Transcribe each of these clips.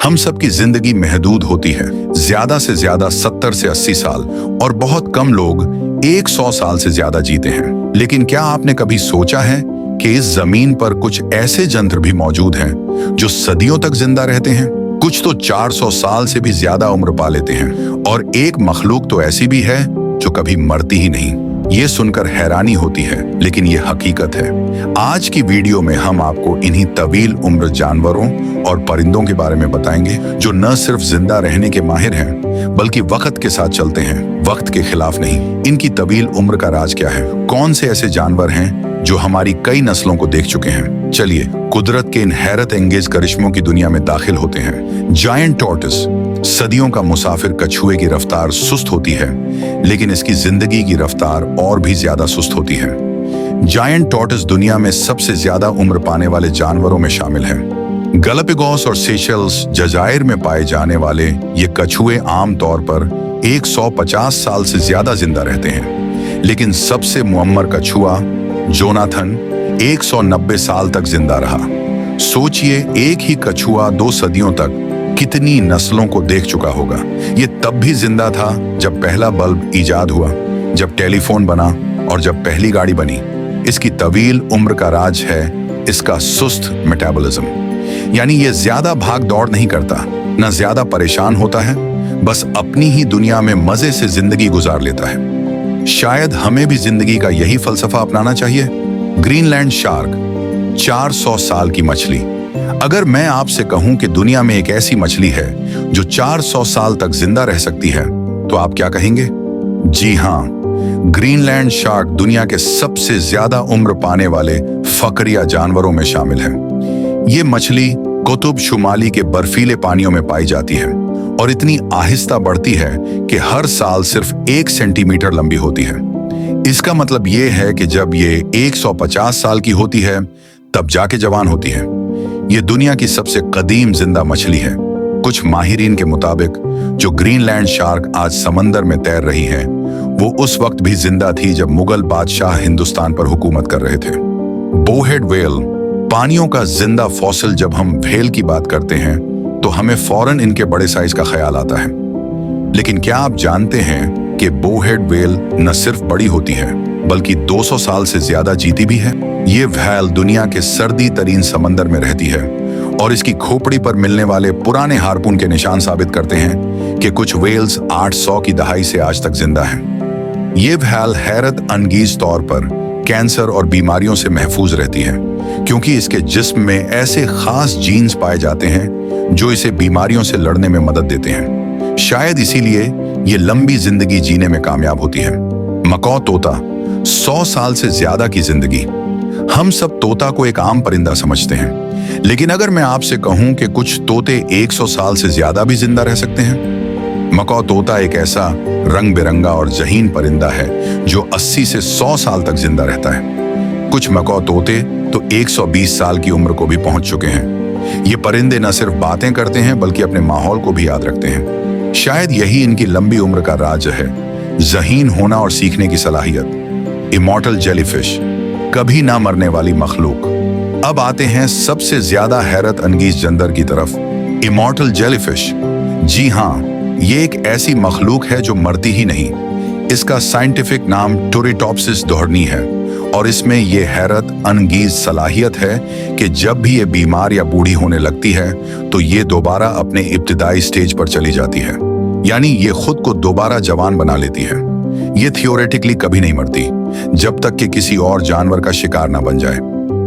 हम सबकी जिंदगी महदूद होती है, ज्यादा से ज्यादा 70 से 80 साल, और बहुत कम लोग 100 साल से ज्यादा जीते हैं। लेकिन क्या आपने कभी सोचा है कि इस जमीन पर कुछ ऐसे जंत्र भी मौजूद हैं जो सदियों तक जिंदा रहते हैं? कुछ तो 400 साल से भी ज्यादा उम्र पा लेते हैं, और एक मखलूक तो ऐसी भी है जो कभी मरती ही नहीं। ये सुनकर हैरानी होती है, लेकिन ये हकीकत है। आज की वीडियो में हम आपको इन्हीं तवील उम्र जानवरों और परिंदों के बारे में बताएंगे जो न सिर्फ जिंदा रहने के माहिर हैं, बल्कि वक्त के साथ चलते हैं, वक्त के खिलाफ नहीं। इनकी तवील उम्र का राज क्या है? कौन से ऐसे जानवर हैं जो हमारी कई नस्लों को देख चुके हैं? चलिए कुदरत के इन हैरत अंगेज करिश्मों की दुनिया में दाखिल होते हैं। जायंट टॉर्टोइस, सदियों का मुसाफिर कछुए की रफ्तार सुस्त होती है, लेकिन इसकी जिंदगी की रफ्तार और भी ज्यादा सुस्त होती है। जायंट टॉर्टोइस दुनिया में सबसे ज्यादा उम्र पाने वाले जानवरों में शामिल है। गैलापागोस और सेशल्स जजायर में पाए जाने वाले ये कछुए आमतौर पर 150 साल से ज्यादा जिंदा रहते हैं, लेकिन सबसे मुअम्मर कछुआ जोनाथन 190 साल तक जिंदा रहा। सोचिए, एक ही कछुआ 2 सदियों तक कितनी नस्लों को देख चुका होगा। ये तब भी जिंदा था जब पहला बल्ब इजाद हुआ, जब टेलीफोन बना और जब पहली गाड़ी बनी। इसकी तवील उम्र का राज है इसका सुस्त मेटाबॉलिज्म, यानी ये ज्यादा भाग दौड़ नहीं करता, न ज्यादा परेशान होता है, बस अपनी ही दुनिया में मजे से जिंदगी गुजार लेता है। शायद हमें भी जिंदगी का यही फलसफा अपनाना चाहिए। ग्रीनलैंड शार्क, 400 साल की मछली। अगर मैं आपसे कहूं कि दुनिया में एक ऐसी मछली है जो 400 साल तक जिंदा रह सकती है, तो आप क्या कहेंगे? जी हां, ग्रीनलैंड शार्क दुनिया के सबसे ज्यादा उम्र पाने वाले फकरिया जानवरों में शामिल है। ये मछली कुतुब शुमाली के बर्फीले पानियों में पाई जाती है और इतनी आहिस्ता बढ़ती है कि हर साल सिर्फ 1 सेंटीमीटर लंबी होती है। इसका मतलब ये है कि जब ये 150 साल की होती है, तब जाके जवान होती है। ये दुनिया की सबसे कदीम जिंदा मछली है। कुछ माहिरीन के मुताबिक जो ग्रीनलैंड शार्क आज समंदर में तैर रही है, वो उस वक्त भी जिंदा थी जब मुगल बादशाह हिंदुस्तान पर हुकूमत कर रहे थे। बोहेड व्हेल, पानियों का जिंदा फॉसिल। जब हम व्हेल की बात करते हैं तो हमें फौरन इनके बड़े साइज का ख्याल आता है, लेकिन क्या आप जानते हैं कि बोहेड व्हेल न सिर्फ बड़ी होती है, बल्कि 200 साल से ज्यादा जीती भी है? ये व्हेल दुनिया के सर्दी तरीन समंदर में रहती है, और इसकी खोपड़ी पर मिलने वाले पुराने हार्पून के निशान साबित करते हैं कि कुछ व्हेल्स 800 की दहाई से आज तक जिंदा हैं। ये व्हेल हैरत अंगेज तौर पर कैंसर और बीमारियों से महफूज रहती है, क्योंकि इसके जिस्म में ऐसे खास जीन्स पाए जाते हैं जो इसे बीमारियों से लड़ने में मदद देते हैं। शायद इसीलिए ये लंबी जिंदगी जीने में कामयाब होती है। मकौ तोता, 100 साल से ज्यादा की जिंदगी। हम सब तोता को एक आम परिंदा समझते हैं, लेकिन अगर मैं आपसे कहूं कि कुछ तोते 100 साल से ज्यादा भी जिंदा रह सकते हैं। मकौ तोता एक ऐसा रंग बिरंगा और जहीन परिंदा है जो 80 से 100 साल तक जिंदा रहता है। कुछ मकौ तोते तो 120 साल की उम्र को भी पहुंच चुके हैं। ये परिंदे न सिर्फ बातें करते हैं, बल्कि अपने माहौल को भी याद रखते हैं। शायद यही इनकी लंबी उम्र का राज है, जहीन होना और सीखने की सलाहियत। इमॉर्टल जेलीफिश, कभी ना मरने वाली मखलूक। अब आते हैं सबसे ज्यादा हैरत अंगेज जानवर की तरफ, इमॉर्टल जेलीफिश। जी हाँ, ये एक ऐसी मखलूक है जो मरती ही नहीं। इसका साइंटिफिक नाम टोरेटॉप्सिस दोहरनी है, और इसमें यह हैरत अंगेज सलाहियत है कि जब भी ये बीमार या बूढ़ी होने लगती है, तो ये दोबारा अपने इब्तिदाई स्टेज पर चली जाती है, यानी ये खुद को दोबारा जवान बना लेती है। ये थियोरेटिकली कभी नहीं मरती, जब तक कि किसी और जानवर का शिकार ना बन जाए।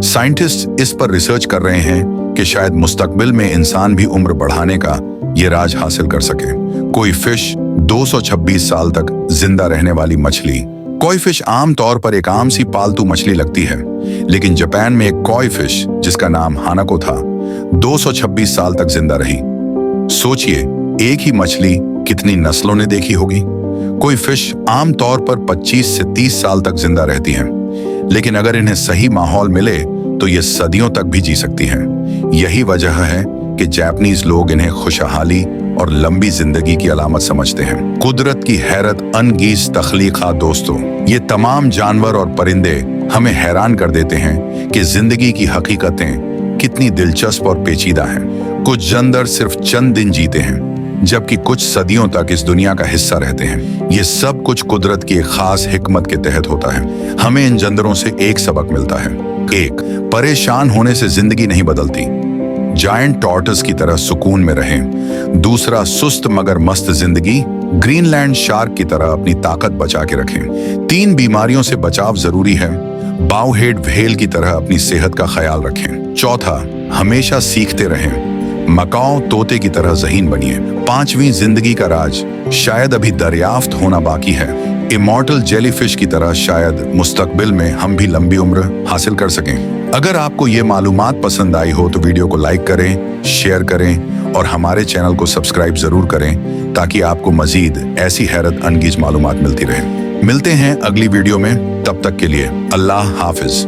साइंटिस्ट इस पर रिसर्च कर रहे हैं कि शायद मुस्तकबिल में इंसान भी उम्र बढ़ाने का ये राज हासिल कर सके। कोई फिश 226 साल तक जिंदा रहने वाली मछली। कोई फिश आमतौर पर एक आम सी पालतू मछली लगती है, लेकिन जापान में एक कोई फिश जिसका नाम हानाको था, 226 साल तक जिंदा रही। सोचिए, एक ही मछली कितनी नस्लों ने देखी होगी। कोई फिश आमतौर पर 25 से 30 साल तक जिंदा रहती हैं, लेकिन अगर इन्हें सही माहौल मिले तो ये सदियों तक भी जी सकती हैं। यही वजह है कि जापानीज लोग इन्हें खुशहाली और लंबी जिंदगी की अलामत समझते हैं। कुदरत की हैरत अंगेज तख्लीकात दोस्तों, ये तमाम जानवर और परिंदे हमें हैरान कर देते हैं कि जिंदगी की हकीकतें कितनी दिलचस्प और पेचीदा हैं। कुछ जानवर सिर्फ चंद दिन जीते हैं, जबकि कुछ सदियों तक इस दुनिया का हिस्सा रहते हैं। ये सब कुछ कुदरत की एक खास हिकमत के तहत होता है। हमें इन जानवरों से एक सबक मिलता है। एक, परेशान होने से जिंदगी नहीं बदलती। जायंट टॉर्टस की तरह सुकून में रहें। दूसरा, सुस्त मगर मस्त जिंदगी ग्रीनलैंड शार्क की तरह अपनी ताकत बचा के रखें। 3, बीमारियों से बचाव जरूरी है। बाउहेड व्हेल की तरह अपनी सेहत का ख्याल रखें। चौथा, हमेशा सीखते रहें। मकाओ तोते की तरह ज़हीन बनिए। 5वीं, जिंदगी का राज शायद अभी दरियाफ्त होना बाकी है। इमॉर्टल जेलीफिश की तरह शायद मुस्तकबिल में हम भी लंबी उम्र हासिल कर सकें। अगर आपको ये मालूमात पसंद आई हो तो वीडियो को लाइक करें, शेयर करें और हमारे चैनल को सब्सक्राइब जरूर करें ताकि आपको मजीद ऐसी हैरत अंगेज मालूमात मिलती रहे। मिलते हैं अगली वीडियो में, तब तक के लिए अल्लाह हाफिज।